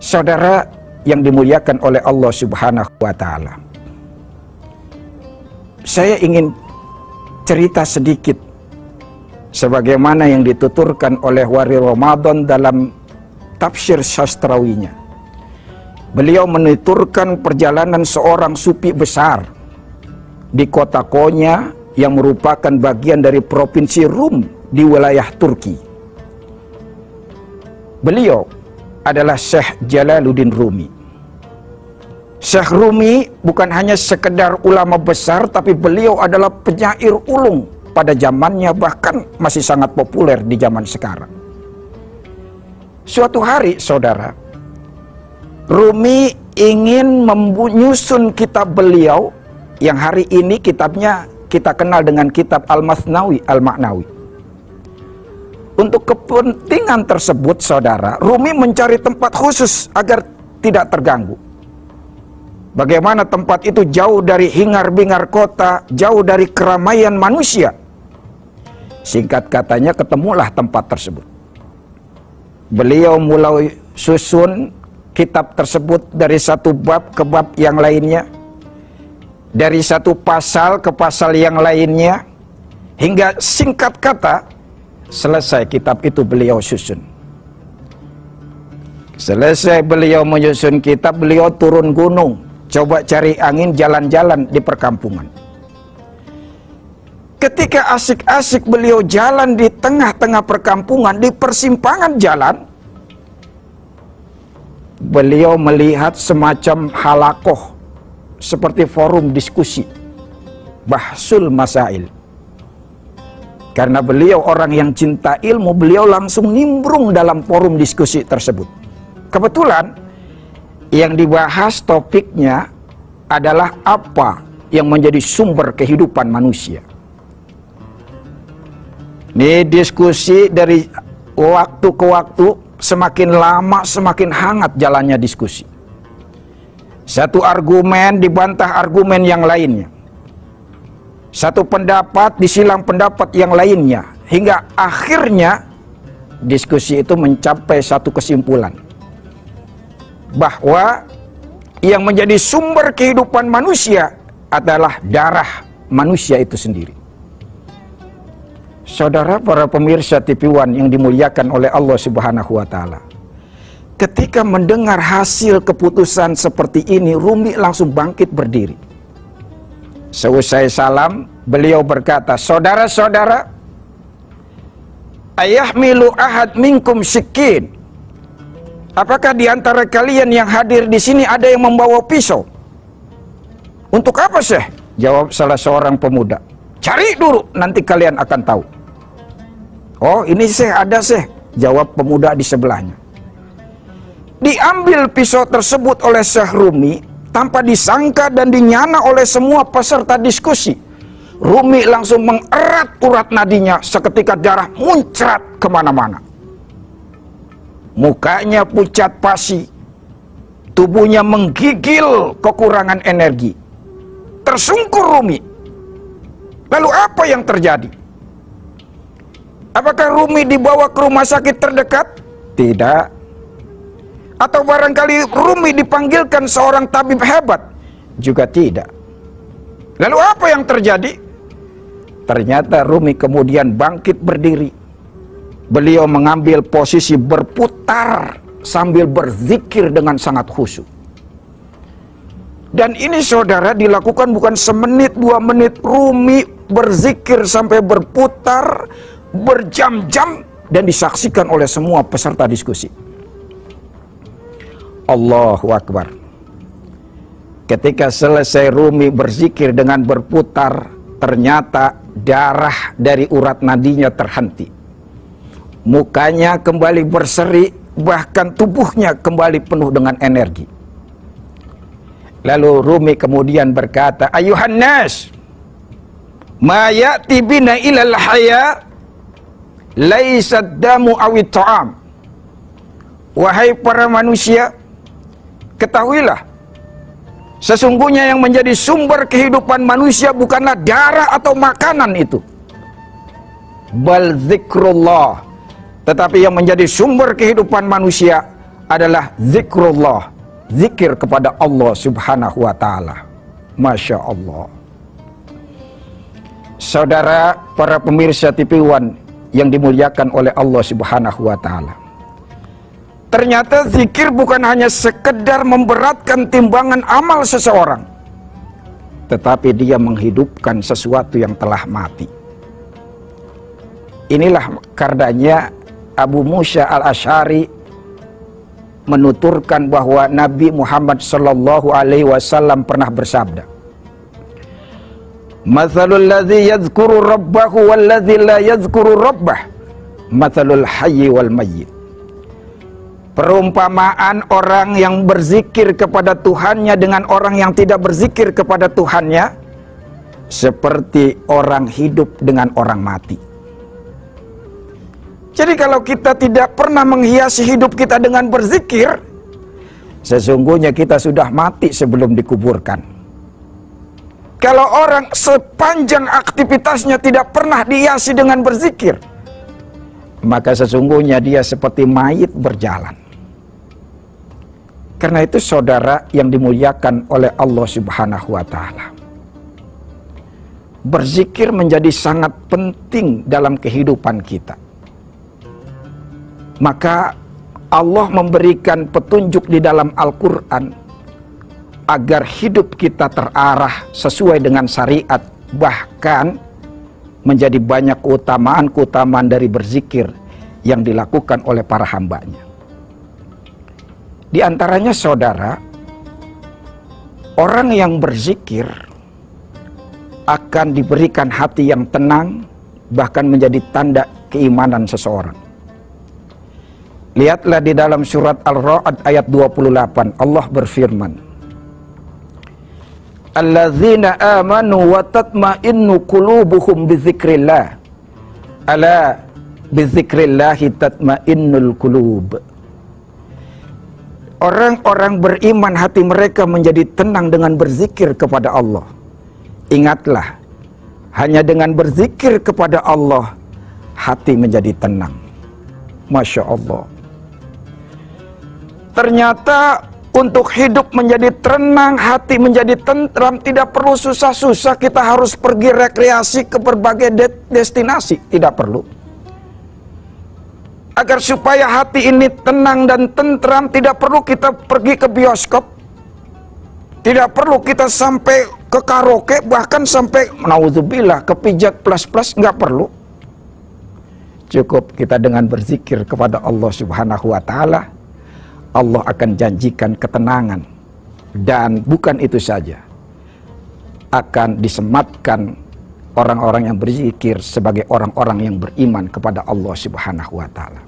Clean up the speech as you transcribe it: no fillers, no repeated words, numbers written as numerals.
Saudara yang dimuliakan oleh Allah Subhanahu wa Ta'ala, saya ingin cerita sedikit sebagaimana yang dituturkan oleh Wali Ramadan dalam tafsir sastrawinya. Beliau menuturkan perjalanan seorang sufi besar di kota Konya yang merupakan bagian dari provinsi Rum di wilayah Turki. Beliau adalah Syekh Jalaluddin Rumi. Syekh Rumi bukan hanya sekedar ulama besar, tapi beliau adalah penyair ulung pada zamannya, bahkan masih sangat populer di zaman sekarang. Suatu hari, saudara, Rumi ingin menyusun kitab beliau yang hari ini kitabnya kita kenal dengan kitab Al-Masnawi Al-Ma'nawi. Untuk kepentingan tersebut, saudara, Rumi mencari tempat khusus agar tidak terganggu. Bagaimana tempat itu jauh dari hingar-bingar kota, jauh dari keramaian manusia. Singkat katanya, ketemulah tempat tersebut. Beliau mulai susun kitab tersebut dari satu bab ke bab yang lainnya, dari satu pasal ke pasal yang lainnya, hingga singkat kata selesai kitab itu beliau susun. Selesai beliau menyusun kitab, beliau turun gunung, coba cari angin, jalan-jalan di perkampungan. Ketika asik-asik beliau jalan di tengah-tengah perkampungan, di persimpangan jalan, beliau melihat semacam halakoh, seperti forum diskusi, bahsul masail. Karena beliau orang yang cinta ilmu, beliau langsung nimbrung dalam forum diskusi tersebut. Kebetulan yang dibahas topiknya adalah apa yang menjadi sumber kehidupan manusia. Ini diskusi dari waktu ke waktu, semakin lama semakin hangat jalannya diskusi. Satu argumen dibantah argumen yang lainnya. Satu pendapat disilang pendapat yang lainnya. Hingga akhirnya diskusi itu mencapai satu kesimpulan, bahwa yang menjadi sumber kehidupan manusia adalah darah manusia itu sendiri. Saudara para pemirsa TV One yang dimuliakan oleh Allah Subhanahu wa Ta'ala, ketika mendengar hasil keputusan seperti ini, Rumi langsung bangkit berdiri. Seusai salam, beliau berkata, "Saudara-saudara, ayahmilu ahad minkum sikin. Apakah di antara kalian yang hadir di sini ada yang membawa pisau?" "Untuk apa, Syekh?" jawab salah seorang pemuda. "Cari dulu, nanti kalian akan tahu." "Oh, ini Syekh, ada Syekh," jawab pemuda di sebelahnya. Diambil pisau tersebut oleh Syekh Rumi tanpa disangka dan dinyana oleh semua peserta diskusi. Rumi langsung mengerat urat nadinya, seketika darah muncrat kemana-mana. Mukanya pucat pasi, tubuhnya menggigil kekurangan energi. Tersungkur Rumi. Lalu apa yang terjadi? Apakah Rumi dibawa ke rumah sakit terdekat? Tidak. Atau barangkali Rumi dipanggilkan seorang tabib hebat? Juga tidak. Lalu apa yang terjadi? Ternyata Rumi kemudian bangkit berdiri. Beliau mengambil posisi berputar sambil berzikir dengan sangat khusyuk. Dan ini saudara dilakukan bukan semenit, 2 menit. Rumi berzikir sampai berputar berjam-jam dan disaksikan oleh semua peserta diskusi. Allahu Akbar. Ketika selesai Rumi berzikir dengan berputar, ternyata darah dari urat nadinya terhenti. Mukanya kembali berseri, bahkan tubuhnya kembali penuh dengan energi. Lalu Rumi kemudian berkata, "Ayuhan nas, ma ya'ti bina ilal haya laisa damu awit ta'am." Wahai para manusia, ketahuilah, sesungguhnya yang menjadi sumber kehidupan manusia bukanlah darah atau makanan itu, bal zikrullah, tetapi yang menjadi sumber kehidupan manusia adalah zikrullah, zikir kepada Allah Subhanahu wa taala. Masya Allah. Saudara para pemirsa TV One yang dimuliakan oleh Allah Subhanahu wa taala. Ternyata zikir bukan hanya sekedar memberatkan timbangan amal seseorang, tetapi dia menghidupkan sesuatu yang telah mati. Inilah karenanya Abu Musa al-Asy'ari menuturkan bahwa Nabi Muhammad sallallahu alaihi wasallam pernah bersabda, "Matsalul ladzi yadhkuru rabbahu wal ladzi la yadhkuru rabbah, matsalul hayyi wal mayyit." Perumpamaan orang yang berzikir kepada Tuhannya dengan orang yang tidak berzikir kepada Tuhannya seperti orang hidup dengan orang mati. Jadi kalau kita tidak pernah menghiasi hidup kita dengan berzikir, sesungguhnya kita sudah mati sebelum dikuburkan. Kalau orang sepanjang aktivitasnya tidak pernah dihiasi dengan berzikir, maka sesungguhnya dia seperti mayit berjalan. Karena itu saudara yang dimuliakan oleh Allah Subhanahu wa taala, berzikir menjadi sangat penting dalam kehidupan kita. Maka Allah memberikan petunjuk di dalam Al-Quran agar hidup kita terarah sesuai dengan syariat, bahkan menjadi banyak keutamaan-keutamaan dari berzikir yang dilakukan oleh para hambanya. Di antaranya saudara, orang yang berzikir akan diberikan hati yang tenang, bahkan menjadi tanda keimanan seseorang. Lihatlah di dalam surat Al-Ra'd ayat 28, Allah berfirman, "Alladzina amanu wa tatma'innu qulubuhum bizikrillah, ala bizikrillahi tatma'innul qulub." Orang-orang beriman hati mereka menjadi tenang dengan berzikir kepada Allah. Ingatlah, hanya dengan berzikir kepada Allah hati menjadi tenang. Masya Allah. Ternyata untuk hidup menjadi tenang, hati menjadi tentram, tidak perlu susah-susah kita harus pergi rekreasi ke berbagai destinasi. Tidak perlu. Agar supaya hati ini tenang dan tentram, tidak perlu kita pergi ke bioskop. Tidak perlu kita sampai ke karaoke, bahkan sampai, naudzubillah, ke pijat plus-plus, nggak perlu. Cukup kita dengan berzikir kepada Allah Subhanahu wa taala, Allah akan janjikan ketenangan. Dan bukan itu saja, akan disematkan orang-orang yang berzikir sebagai orang-orang yang beriman kepada Allah Subhanahu wa taala.